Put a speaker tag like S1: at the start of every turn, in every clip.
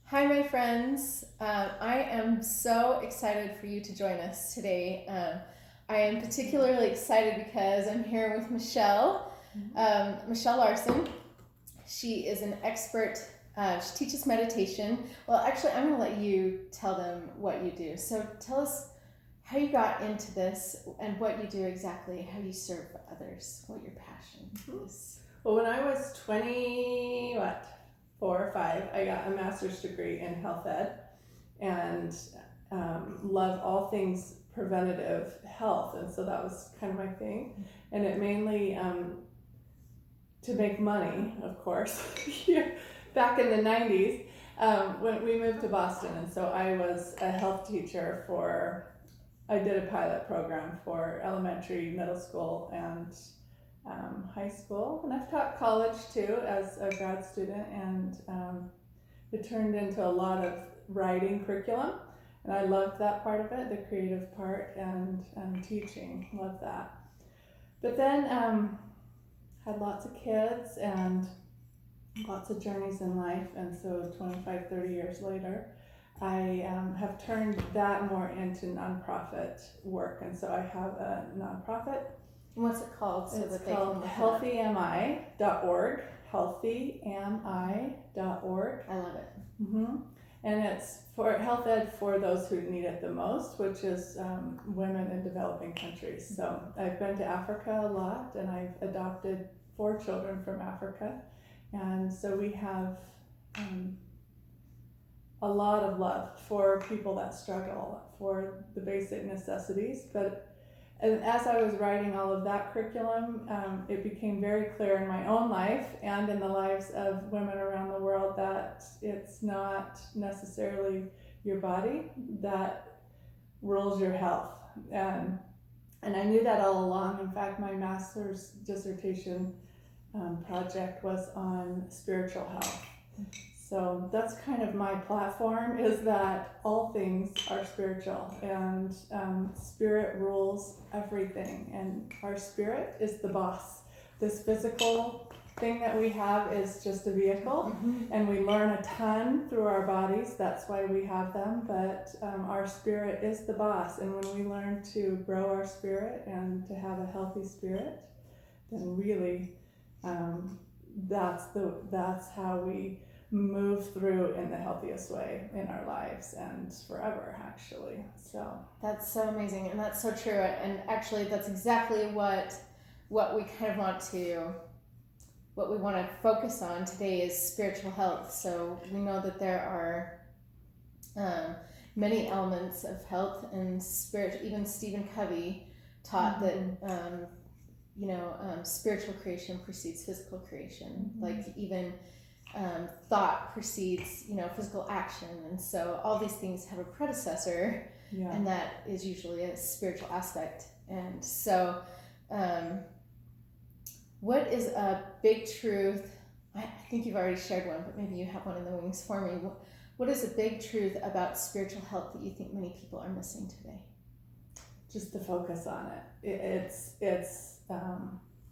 S1: Hi, my friends. I am so excited for you to join us today. I am particularly excited because I'm here with Michelle Larsen. She is an expert. She teaches meditation. Well, actually, I'm going to let you tell them what you do. So tell us how you got into this and what you do exactly, how you serve others, what your passion is.
S2: Well, when I was 4 or 5, I got a master's degree in health ed and love all things preventative health. And so that was kind of my thing. And it mainly to make money, of course, back in the 90s when we moved to Boston. And so I was a health teacher I did a pilot program for elementary, middle school, and high school, and I've taught college too as a grad student, and it turned into a lot of writing curriculum, and I loved that part of it, the creative part, and teaching, loved that. But then had lots of kids and lots of journeys in life, and so 25, 30 years later, I have turned that more into nonprofit work, and so I have a nonprofit.
S1: What's it called?
S2: It's called healthyami.org, healthyami.org.
S1: I love it.
S2: Mm-hmm. And it's for health ed for those who need it the most, which is women in developing countries. So I've been to Africa a lot, and I've adopted 4 children from Africa. And so we have a lot of love for people that struggle for the basic necessities. And as I was writing all of that curriculum, it became very clear in my own life and in the lives of women around the world that it's not necessarily your body that rules your health. And I knew that all along. In fact, my master's dissertation project was on spiritual health. So that's kind of my platform, is that all things are spiritual, and spirit rules everything, and our spirit is the boss. This physical thing that we have is just a vehicle, and we learn a ton through our bodies, that's why we have them, but our spirit is the boss, and when we learn to grow our spirit and to have a healthy spirit, then really that's how we move through in the healthiest way in our lives and forever, actually. So
S1: that's so amazing, and that's so true, and actually that's exactly what we kind of want to focus on today is spiritual health. So we know that there are many elements of health and spirit. Even Stephen Covey taught that spiritual creation precedes physical creation. Like even thought precedes physical action, and so all these things have a predecessor, and that is usually a spiritual aspect. And so what is a big truth? I think you've already shared one, but maybe you have one in the wings for me. What is a big truth about spiritual health that you think many people are missing today?
S2: Just to focus on it. It's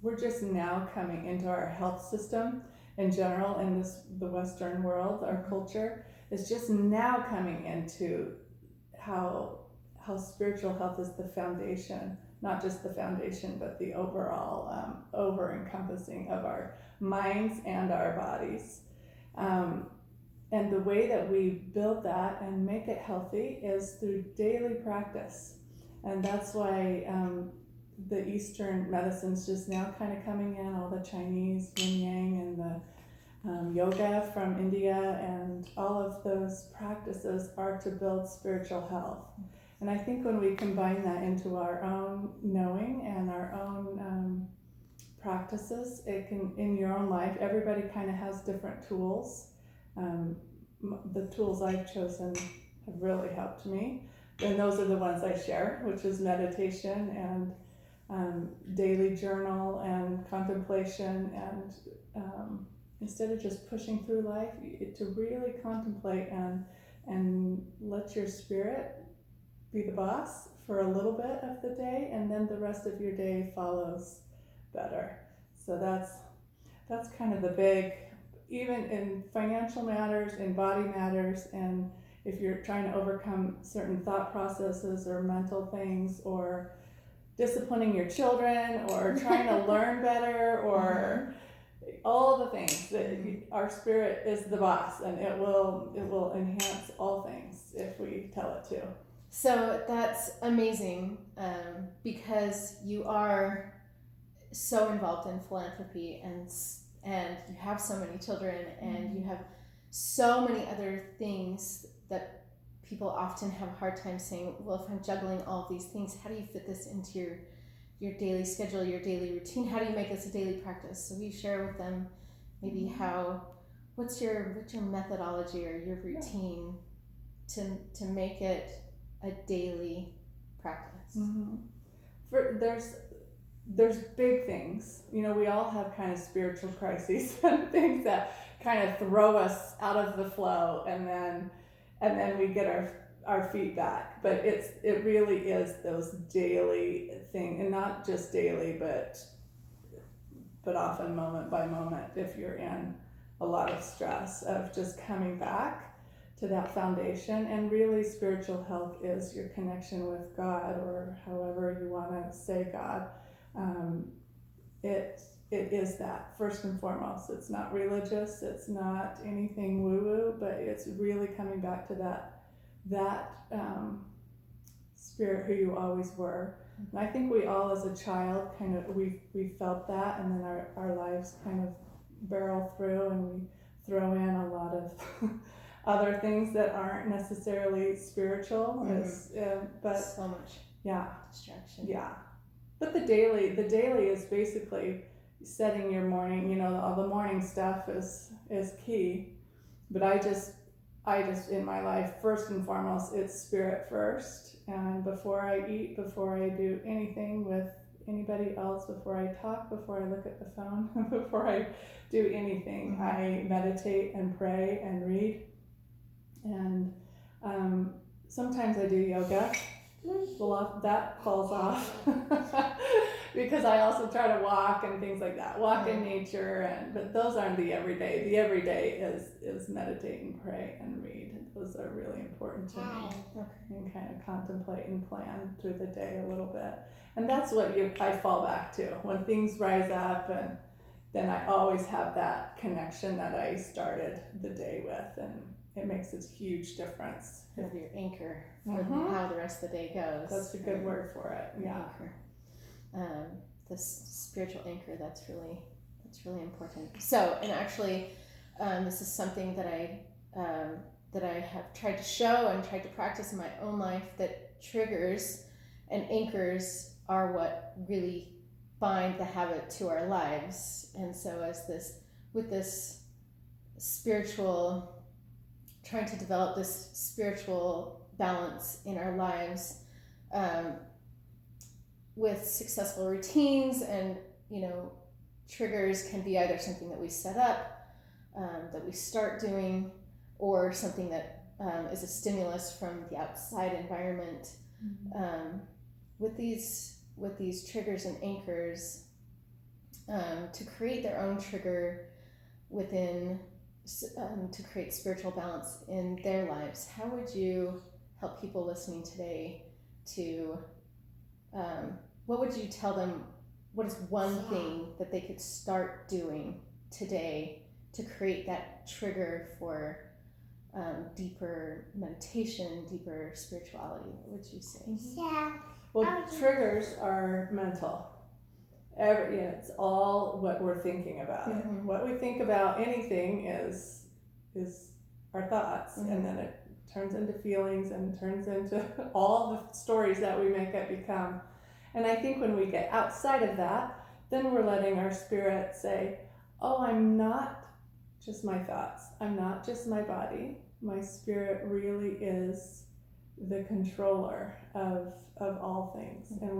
S2: we're just now coming into our health system in general in the Western world. Our culture is just now coming into how spiritual health is the foundation, not just the foundation, but the overall over-encompassing of our minds and our bodies. And the way that we build that and make it healthy is through daily practice. And that's why the Eastern medicine's just now kind of coming in, all the Chinese yin yang and the yoga from India, and all of those practices are to build spiritual health. And I think when we combine that into our own knowing and our own practices, it can, in your own life, everybody kind of has different tools. The tools I've chosen have really helped me. And those are the ones I share, which is meditation and daily journal and contemplation, and instead of just pushing through life, to really contemplate and let your spirit be the boss for a little bit of the day, and then the rest of your day follows better. So that's kind of the big even in financial matters, in body matters, and if you're trying to overcome certain thought processes or mental things, or disciplining your children, or trying to learn better, or all the things that our spirit is the boss, and it will enhance all things if we tell it to.
S1: So that's amazing, because you are so involved in philanthropy, and you have so many children, and you have so many other things that people often have a hard time saying, well, if I'm juggling all of these things, how do you fit this into your daily schedule, your daily routine? How do you make this a daily practice? So we share with them maybe what's your methodology or your routine to make it a daily practice.
S2: There's big things. We all have kind of spiritual crises and things that kind of throw us out of the flow, and then we get our feet back. But it really is those daily things, and not just daily, but often moment by moment, if you're in a lot of stress, of just coming back to that foundation. And really, spiritual health is your connection with God, or however you want to say God. It is that first and foremost. It's not religious, it's not anything woo-woo, but it's really coming back to that spirit who you always were. And I think we all, as a child, kind of we felt that, and then our lives kind of barrel through, and we throw in a lot of other things that aren't necessarily spiritual. But
S1: so much distraction.
S2: Yeah. But the daily is basically setting your morning. All the morning stuff is key. But I just in my life, first and foremost, it's spirit first. And before I eat, before I do anything with anybody else, before I talk, before I look at the phone, before I do anything, I meditate and pray and read. And sometimes I do yoga. Well, that falls off because I also try to walk and things like that, walk in nature, but those aren't the everyday. The everyday is meditate and pray and read. Those are really important to me, and kind of contemplate and plan through the day a little bit. And that's what I fall back to when things rise up, and then I always have that connection that I started the day with, and it makes a huge difference.
S1: Kind of your anchor for how the rest of the day goes.
S2: That's a good word for it. Yeah.
S1: Anchor. This spiritual anchor, that's really important. So, and actually, this is something that I have tried to show and tried to practice in my own life, that triggers and anchors are what really bind the habit to our lives. And so with this spiritual, trying to develop this spiritual balance in our lives, with successful routines, and triggers can be either something that we set up, that we start doing, or something that is a stimulus from the outside environment. With these triggers and anchors, to create their own trigger within, to create spiritual balance in their lives, how would you help people listening today to, what would you tell them, what is one thing that they could start doing today to create that trigger for deeper meditation, deeper spirituality? What would you say?
S2: Well, triggers are mental. It's all what we're thinking about. What we think about anything is our thoughts, and then it turns into feelings and turns into all the stories that we make it become. And I think when we get outside of that, then we're letting our spirit say, oh, I'm not just my thoughts. I'm not just my body. My spirit really is the controller of all things. And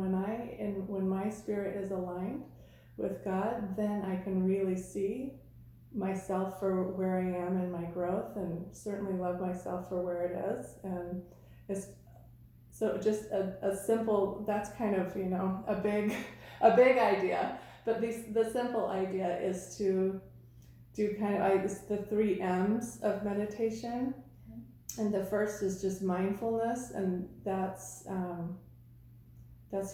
S2: when my spirit is aligned with God, then I can really see myself for where I am in my growth, and certainly love myself for where it is. And it's so just a simple, that's kind of a big idea, but the simple idea is to do it's the 3 M's of meditation. And the first is just mindfulness, and that's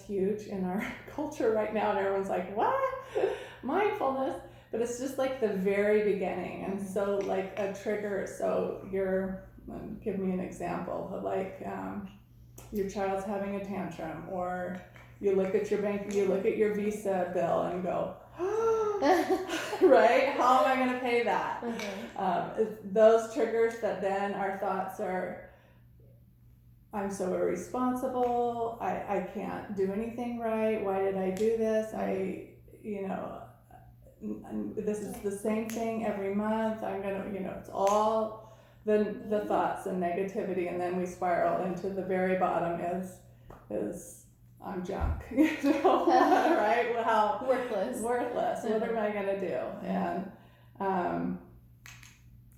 S2: huge in our culture right now, and everyone's like, what? Mindfulness? But it's just like the very beginning. And so like a trigger, so give me an example, like your child's having a tantrum, or you look at your Visa bill and go, right? How am I going to pay that? Those triggers that then our thoughts are, I'm so irresponsible. I can't do anything right. Why did I do this? This is the same thing every month. I'm going to, it's all the thoughts and negativity. And then we spiral into the very bottom is I'm junk, right? How
S1: worthless.
S2: What am I going to do? And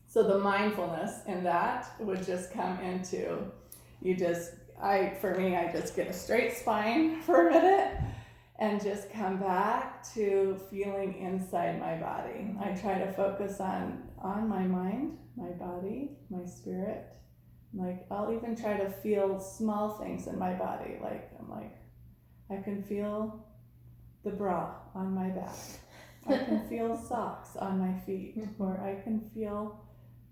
S2: so the mindfulness in that would just come into, I just get a straight spine for a minute and just come back to feeling inside my body. I try to focus on my mind, my body, my spirit. Like I'll even try to feel small things in my body. I can feel the bra on my back. I can feel socks on my feet, or I can feel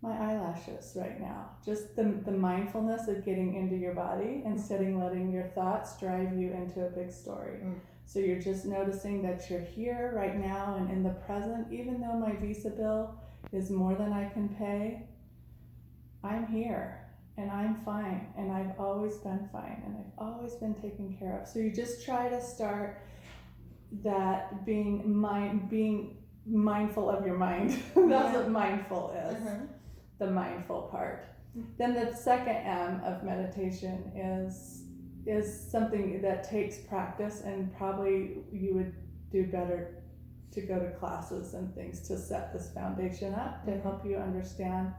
S2: my eyelashes right now. Just the mindfulness of getting into your body instead of letting your thoughts drive you into a big story. So you're just noticing that you're here right now and in the present. Even though my Visa bill is more than I can pay, I'm here. And I'm fine, and I've always been fine, and I've always been taken care of. So you just try to start that being mindful of your mind. That's what mindful is, the mindful part. Then the second M of meditation is something that takes practice, and probably you would do better to go to classes and things to set this foundation up to help you understand.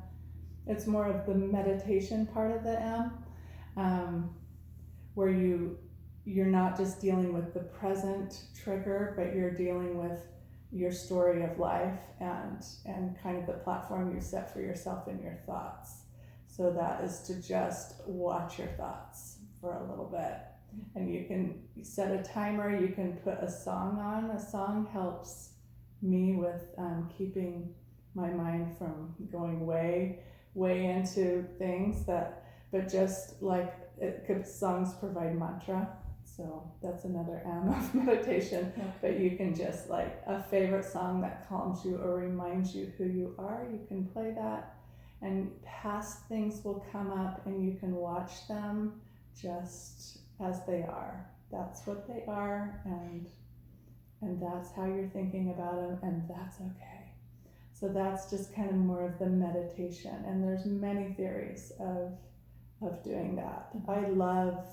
S2: It's more of the meditation part of the M, where you're not just dealing with the present trigger, but you're dealing with your story of life and kind of the platform you set for yourself in your thoughts. So that is to just watch your thoughts for a little bit. And you can set a timer, you can put a song on. A song helps me with keeping my mind from going way into things but just like songs provide mantra, so that's another M of meditation. But you can just like a favorite song that calms you or reminds you who you are, you can play that, and past things will come up and you can watch them just as they are. That's what they are, and that's how you're thinking about them, and that's okay. So that's just kind of more of the meditation, and there's many theories of doing that. I love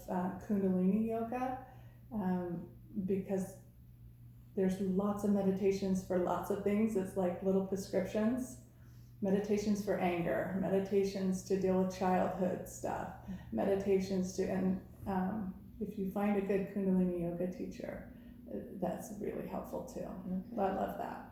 S2: Kundalini yoga because there's lots of meditations for lots of things. It's like little prescriptions. Meditations for anger, meditations to deal with childhood stuff, meditations and if you find a good Kundalini yoga teacher, that's really helpful too. I love that.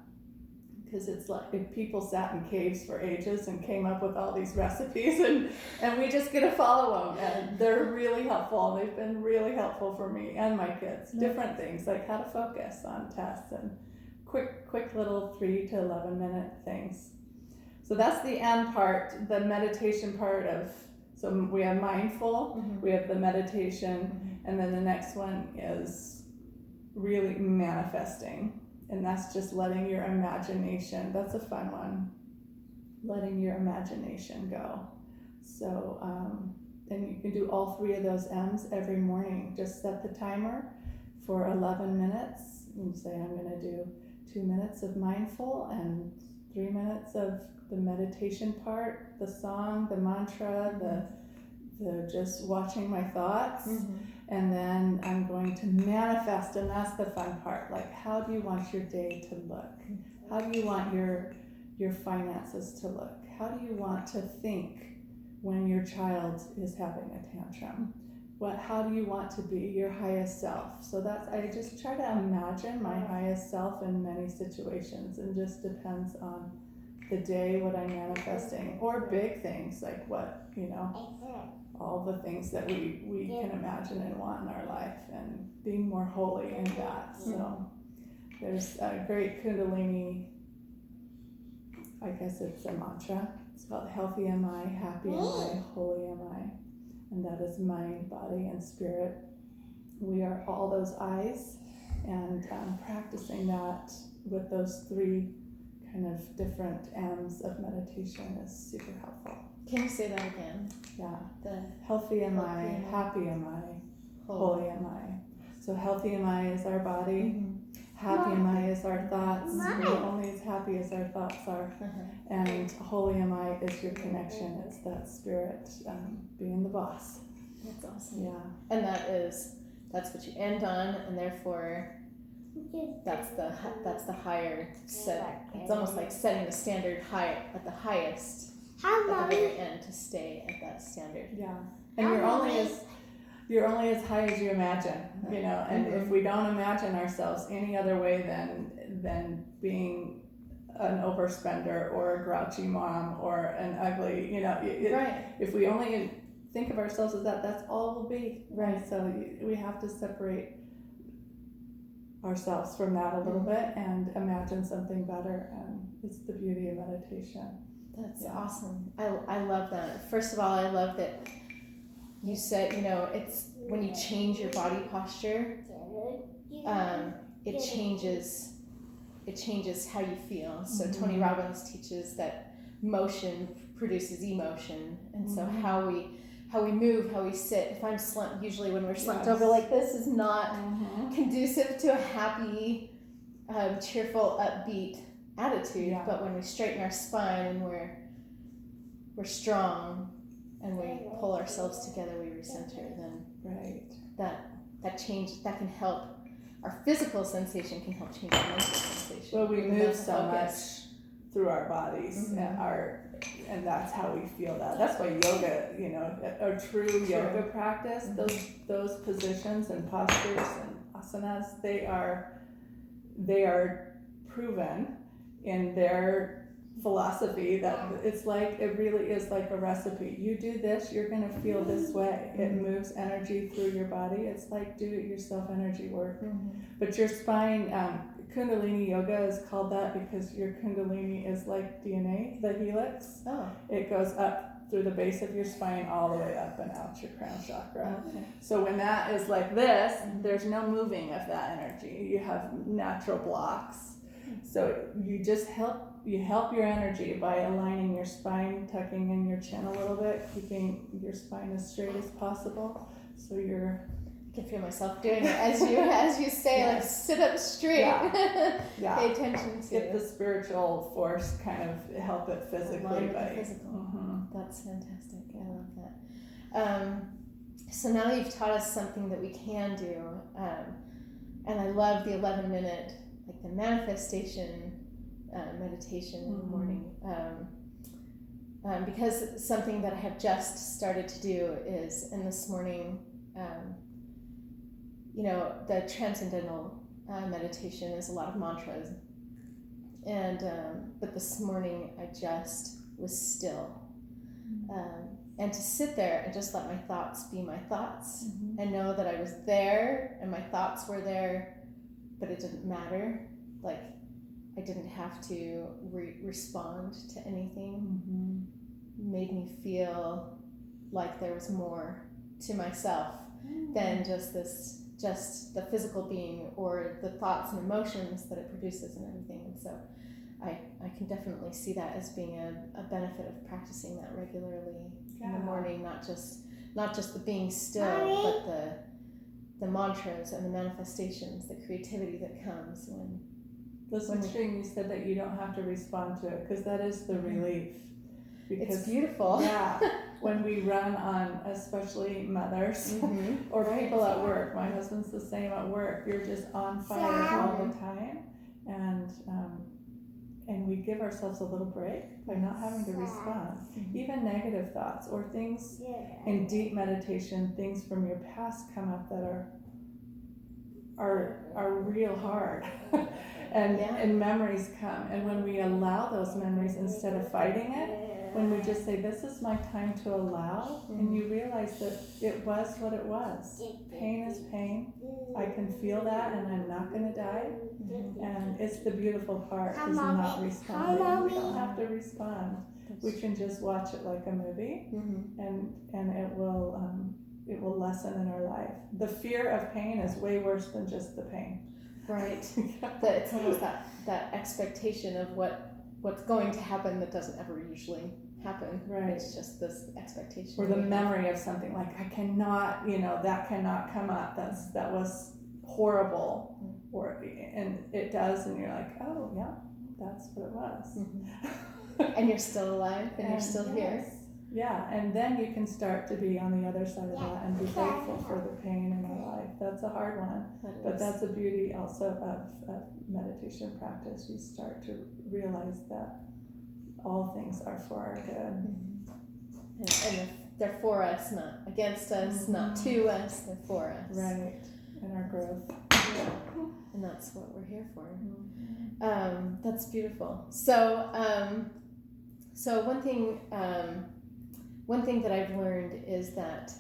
S2: Because it's like if people sat in caves for ages and came up with all these recipes and we just get to follow them, and they're really helpful. They've been really helpful for me and my kids. Different things like how to focus on tests and quick little 3 to 11 minute things. So that's the M part, the meditation part of, so we have mindful, we have the meditation, and then the next one is really manifesting. And that's just letting your imagination, that's a fun one, letting your imagination go. So, and you can do all 3 of those M's every morning. Just set the timer for 11 minutes and say, I'm going to do 2 minutes of mindful and 3 minutes of the meditation part, the song, the mantra, the just watching my thoughts. And then I'm going to manifest, and that's the fun part. Like, how do you want your day to look? How do you want your finances to look? How do you want to think when your child is having a tantrum? How do you want to be your highest self? So I just try to imagine my highest self in many situations, and just depends on the day, what I'm manifesting, or big things like what, all the things that we can imagine and want in our life, and being more holy in that. So there's a great Kundalini, I guess it's a mantra. It's called Healthy Am I, Happy Am I, Holy Am I. And that is mind, body, and spirit. We are all those I's, and practicing that with those three kind of different M's of meditation is super helpful.
S1: Can you say that again?
S2: Yeah.
S1: The
S2: Healthy am I, happy am I, holy am I. So healthy am I is our body, happy am I is our thoughts. We're only as happy as our thoughts are. And holy am I is your connection. It's that spirit being the boss.
S1: That's awesome.
S2: Yeah.
S1: And that's what you end on, and therefore that's the higher set. It's almost like setting the standard high at the highest at the very end to stay at that standard.
S2: Yeah. And you're only as high as you imagine, and if we don't imagine ourselves any other way than being an overspender or a grouchy mom or an ugly,
S1: right.
S2: If we only think of ourselves as that's all we'll be.
S1: Right.
S2: So we have to separate ourselves from that a little bit and imagine something better, and it's the beauty of meditation.
S1: That's awesome. I love that. First of all, I love that you said, it's when you change your body posture, it changes how you feel. So Tony Robbins teaches that motion produces emotion, and so how we move, how we sit. If I'm slumped, usually when we're slumped over like this is not conducive to a happy, cheerful, upbeat attitude.
S2: Yeah.
S1: But when we straighten our spine and we're strong and we pull ourselves together, we recenter, then that change, that can help. Our physical sensation can help change our mental sensation.
S2: Well, we move so much through our bodies and that's how we feel that. That's why yoga, a true yoga practice, those positions and postures and asanas, they are proven in their philosophy that it really is like a recipe. You do this, you're going to feel this way. It moves energy through your body. It's like do-it-yourself energy work. But your spine, Kundalini yoga is called that because your Kundalini is like DNA, the helix.
S1: Oh.
S2: It goes up through the base of your spine all the way up and out your crown chakra.
S1: Okay.
S2: So when that is like this, there's no moving of that energy. You have natural blocks. So you just help your energy by aligning your spine, tucking in your chin a little bit, keeping your spine as straight as possible. So I
S1: can feel myself doing it as you say, like sit up straight.
S2: Yeah.
S1: Pay attention to
S2: get the spiritual force, kind of help it physically.
S1: That's fantastic. I love that. So now you've taught us something that we can do, and I love the 11-minute, like the manifestation meditation in the morning. Because something that I have just started to do is in this morning. The transcendental meditation is a lot of mantras, and but this morning I just was still, and to sit there and just let my thoughts be my thoughts, and know that I was there and my thoughts were there, but it didn't matter. Like I didn't have to respond to anything. Made me feel like there was more to myself than just the physical being or the thoughts and emotions that it produces and everything. And so I can definitely see that as being a benefit of practicing that regularly in the morning, not just the being still, but the mantras and the manifestations, the creativity that comes when
S2: That's interesting you said that you don't have to respond to it, because that is the relief. Because,
S1: it's beautiful.
S2: Yeah. When we run on, especially mothers or people at work, my husband's the same at work, you're just on fire all the time, and we give ourselves a little break by not having to respond. Even negative thoughts or things in deep meditation, things from your past come up that are are real hard. And memories come, and when we allow those memories instead of fighting it, when we just say, this is my time to allow, and you realize that it was what it was. Pain is pain. I can feel that, and I'm not going to die. And it's the beautiful part, is not responding. We don't have to respond. We can just watch it like a movie, and it will lessen in our life. The fear of pain is way worse than just the pain.
S1: Right. It's almost that expectation of what's going to happen that doesn't ever usually happen.
S2: Right.
S1: It's just this expectation.
S2: Or the memory of something like, I cannot, that cannot come up. That was horrible. And it does, and you're like, oh yeah, that's what it was.
S1: And you're still alive, and you're still here.
S2: Yeah, and then you can start to be on the other side of that and be grateful for the pain in our life. That's a hard one, but that's the beauty also of meditation practice. You start to realize that all things are for our good.
S1: And they're for us, not against us, not to us, they're for us.
S2: Right, and our growth.
S1: Yeah. And that's what we're here for. That's beautiful. So, so one thing that I've learned is that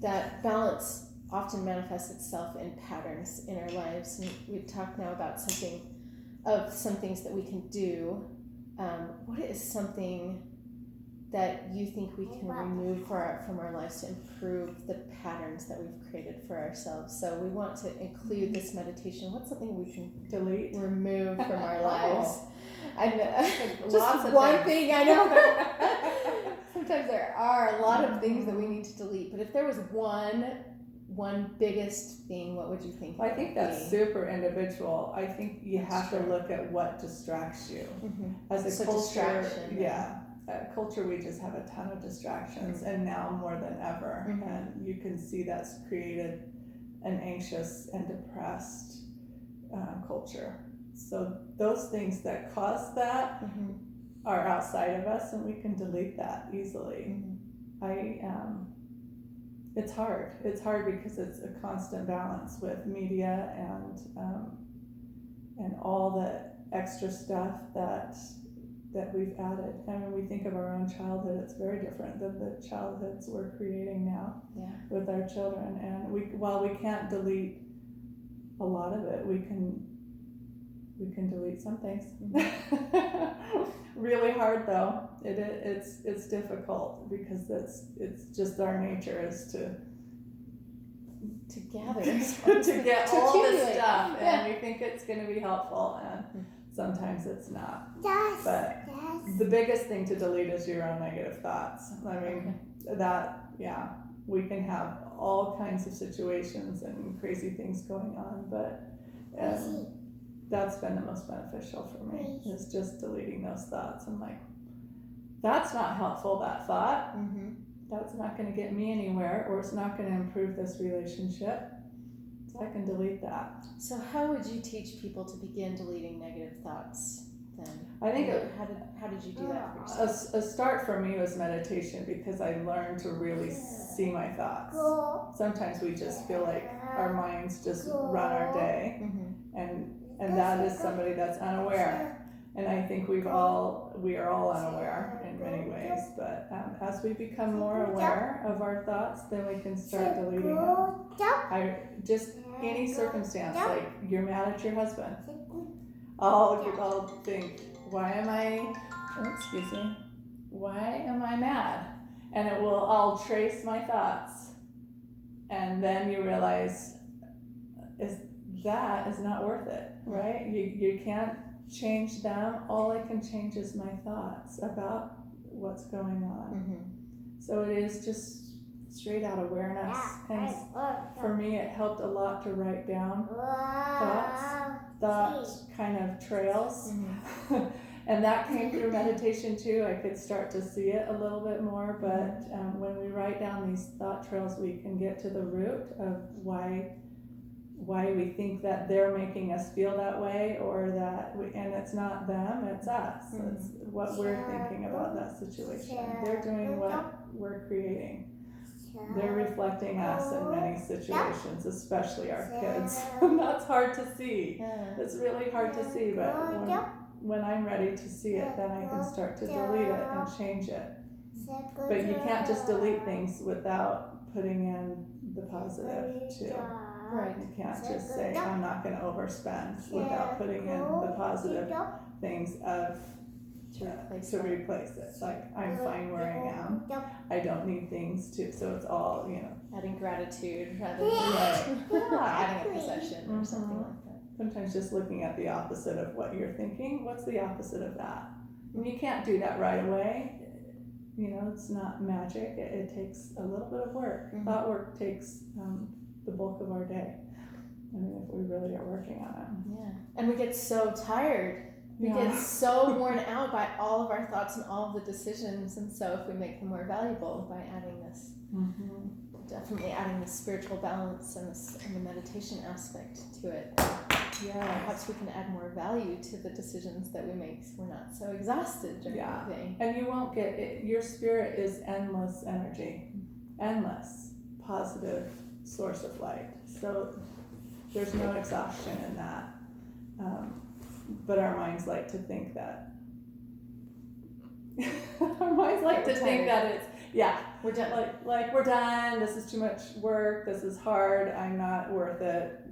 S1: that balance often manifests itself in patterns in our lives. And we've talked now about some things that we can do. What is something that you think we can remove from our lives to improve the patterns that we've created for ourselves? So we want to include this meditation. What's something we can remove from our lives? And just one thing, I know. Sometimes there are a lot of things that we need to delete, but if there was one biggest thing, what would you think?
S2: I think that's super individual. I think you have to look at what distracts you. As a culture, culture, we just have a ton of distractions, and now more than ever. And you can see that's created an anxious and depressed culture. So those things that cause that are outside of us, and we can delete that easily. It's hard. It's hard because it's a constant balance with media and all the extra stuff that we've added. And when we think of our own childhood, it's very different than the childhoods we're creating now with our children. And while we can't delete a lot of it, we can delete some things. Really hard though. It's difficult because it's just our nature is to gather to get all this stuff, and we think it's going to be helpful, and sometimes it's not. But the biggest thing to delete is your own negative thoughts. I mean, we can have all kinds of situations and crazy things going on, but that's been the most beneficial for me, is just deleting those thoughts. I'm like, that's not helpful, that thought. That's not going to get me anywhere, or it's not going to improve this relationship. So I can delete that.
S1: So how would you teach people to begin deleting negative thoughts then?
S2: I think
S1: how did you do that for yourself?
S2: A start for me was meditation, because I learned to really see my thoughts. Sometimes we just feel like our minds just run our day, and that is somebody that's unaware. And I think we are all unaware in many ways, but as we become more aware of our thoughts, then we can start deleting them. Any circumstance, like you're mad at your husband, I'll think, why am I mad? And I'll trace my thoughts, and then you realize that is not worth it, right? You can't change them. All I can change is my thoughts about what's going on. So it is just straight out awareness. And for me, it helped a lot to write down thought kind of trails. And that came through meditation too. I could start to see it a little bit more, but when we write down these thought trails, we can get to the root of why we think that they're making us feel that way, or and it's not them, it's us. It's what we're thinking about that situation. They're doing what we're creating. They're reflecting us in many situations, especially our kids. That's hard to see.
S1: Yeah.
S2: It's really hard to see, but when I'm ready to see it, then I can start to delete it and change it. But you can't just delete things without putting in the positive too.
S1: Right.
S2: You can't just say, I'm not going to overspend without putting in the positive things of to replace it. Like, I'm fine where I am. I don't need things to, so it's all,
S1: adding gratitude rather than adding a possession or something like that.
S2: Sometimes just looking at the opposite of what you're thinking. What's the opposite of that? And you can't do that right away. It's not magic. It takes a little bit of work. Thought work takes the bulk of our day. I mean, if we really are working on it.
S1: Yeah. And we get so tired. We get so worn out by all of our thoughts and all of the decisions. And so if we make them more valuable by adding this, definitely adding the spiritual balance and the meditation aspect to it. Yeah, perhaps we can add more value to the decisions that we make so we're not so exhausted during the day.
S2: And you won't get it. Your spirit is endless energy, endless, positive source of light. So there's no exhaustion in that. But our minds like to think that. Our minds like to think that it's, we're done. Like we're done. This is too much work. This is hard. I'm not worth it.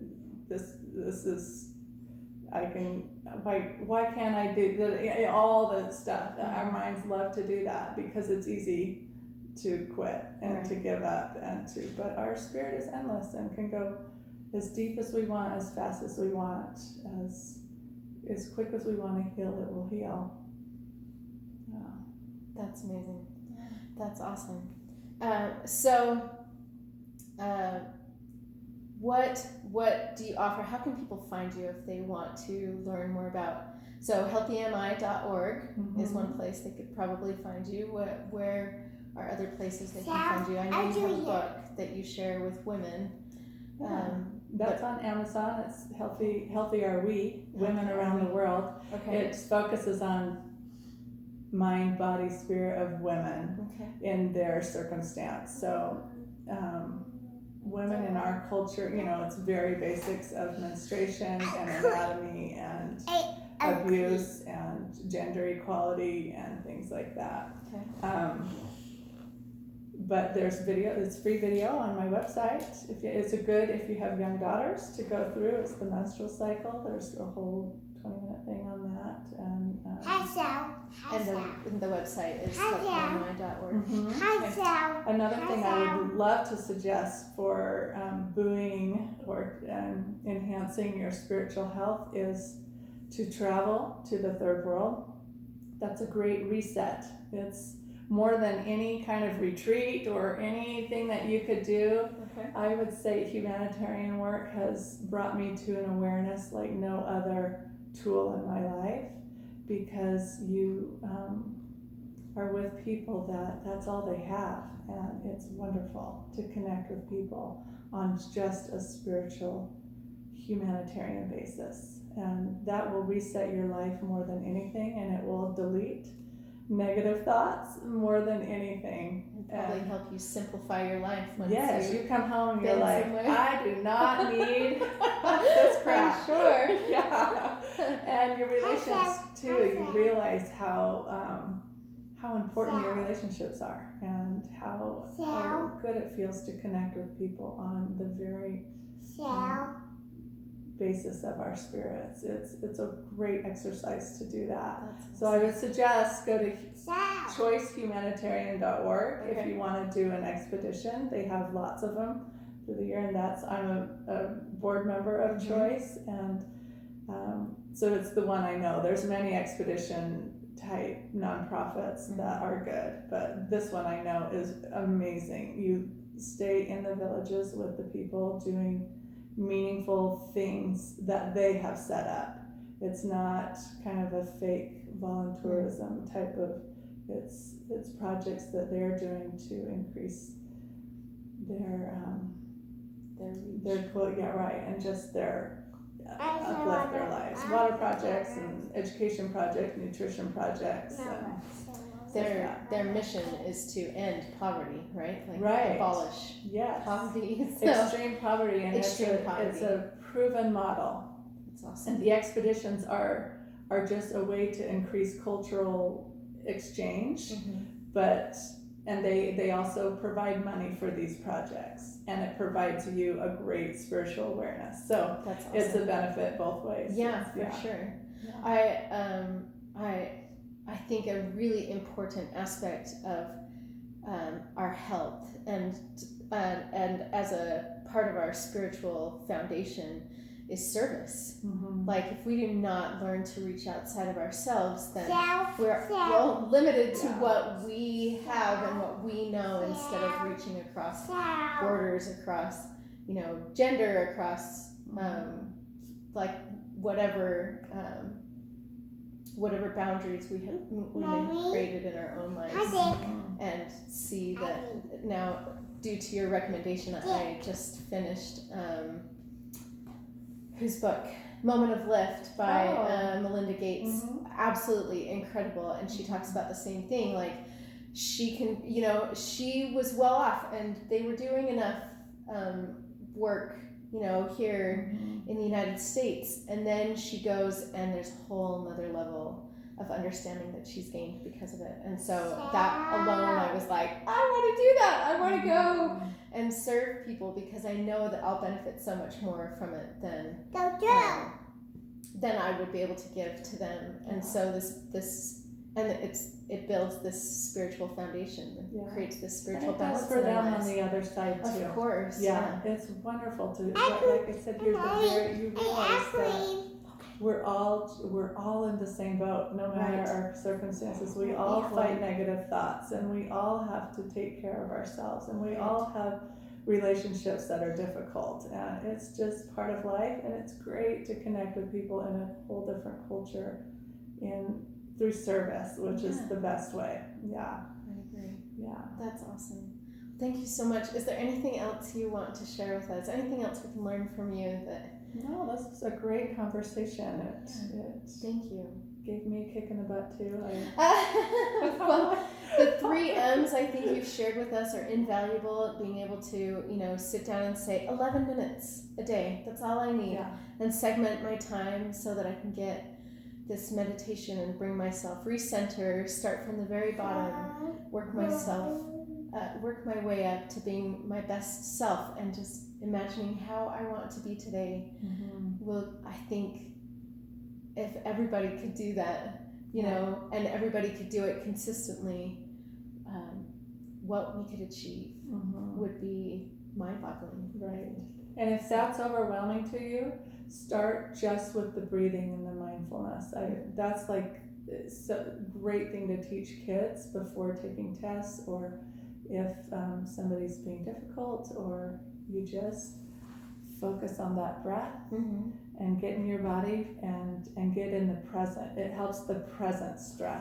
S2: This is, why can't I do all the stuff? Our minds love to do that because it's easy to quit and to give up but our spirit is endless and can go as deep as we want, as fast as we want, as quick as we want to heal, it will heal.
S1: That's amazing. That's awesome. What do you offer? How can people find you if they want to learn more about? So healthymi.org is one place they could probably find you. Where are other places they can find you? I know you have a book that you share with women.
S2: That's on Amazon. It's Healthy Are We, Women Around the World.
S1: Okay.
S2: It focuses on mind, body, spirit of women in their circumstance. So women in our culture, it's very basics of menstruation and anatomy and abuse and gender equality and things like that. But there's video, it's free video on my website. It's if you have young daughters to go through. It's the menstrual cycle. There's a whole 20-minute thing on that. And the website is healthymi.org. Another thing I would love to suggest for buoying or enhancing your spiritual health is to travel to the third world. That's a great reset. It's more than any kind of retreat or anything that you could do. I would say humanitarian work has brought me to an awareness like no other tool in my life, because you are with people that's all they have, and it's wonderful to connect with people on just a spiritual humanitarian basis, and that will reset your life more than anything, and it will delete negative thoughts more than anything.
S1: Probably help you simplify your life.
S2: You come home and you're like, I do not need this crap.
S1: Sure.
S2: And your relationships too, you realize how important your relationships are, and how good it feels to connect with people on the very basis of our spirits. It's a great exercise to do that. So I would suggest go to choicehumanitarian.org if you want to do an expedition. They have lots of them through the year, and I'm a board member of Choice, and so it's the one I know. There's many expedition type nonprofits that are good, but this one I know is amazing. You stay in the villages with the people doing meaningful things that they have set up. It's not kind of a fake volunteerism type of, it's projects that they're doing to increase their and just uplift their lives. Water projects and education projects, nutrition projects.
S1: their mission is to end poverty, right? Like
S2: Right.
S1: abolish
S2: Yes.
S1: poverty. So
S2: Extreme poverty, and
S1: Extreme
S2: it's
S1: poverty.
S2: a proven model.
S1: it's awesome.
S2: And the expeditions are just a way to increase cultural exchange, but and they also provide money for these projects, and it provides you a great spiritual awareness. So
S1: That's awesome.
S2: it's a benefit both ways.
S1: Yeah, for sure.
S2: Yeah.
S1: I think a really important aspect of our health and as a part of our spiritual foundation is service. Like if we do not learn to reach outside of ourselves, then we're limited to what we have and what we know instead of reaching across borders, across gender, across like whatever boundaries we may have created in our own minds, and see that now, due to your recommendation, I just finished whose book? Moment of Lift by Melinda Gates. Absolutely incredible. And she talks about the same thing. Like she can, she was well off and they were doing enough work, here in the United States. And then she goes and there's a whole nother level of understanding that she's gained because of it. And so that alone, I was like, I want to do that. I want to go and serve people because I know that I'll benefit so much more from it than I would be able to give to them. And so it builds this spiritual foundation, creates this spiritual balance
S2: for them on the other side too.
S1: Of course,
S2: yeah. It's wonderful to, like I said, you realize that we're all in the same boat, no matter our circumstances. We all fight negative thoughts, and we all have to take care of ourselves, and we all have relationships that are difficult, and it's just part of life. And it's great to connect with people in a whole different culture through service, which is the best way. I
S1: agree.
S2: That's
S1: awesome. Thank you so much. Is there anything else you want to share with us? Anything else we can learn from you?
S2: No, this was a great conversation.
S1: Thank you.
S2: Gave me a kick in the butt too.
S1: Well, the 3 M's I think you've shared with us are invaluable. Being able to, sit down and say 11 minutes a day. That's all I need. And segment my time so that I can get this meditation and bring myself recenter, start from the very bottom, work my way up to being my best self, and just imagining how I want to be today. Well, I think if everybody could do that, and everybody could do it consistently, what we could achieve would be mind-boggling.
S2: Right. And if that's overwhelming to you, start just with the breathing and the mindfulness. That's like a great thing to teach kids before taking tests, or if somebody's being difficult, or you just focus on that breath and get in your body and get in the present. It helps the present stress.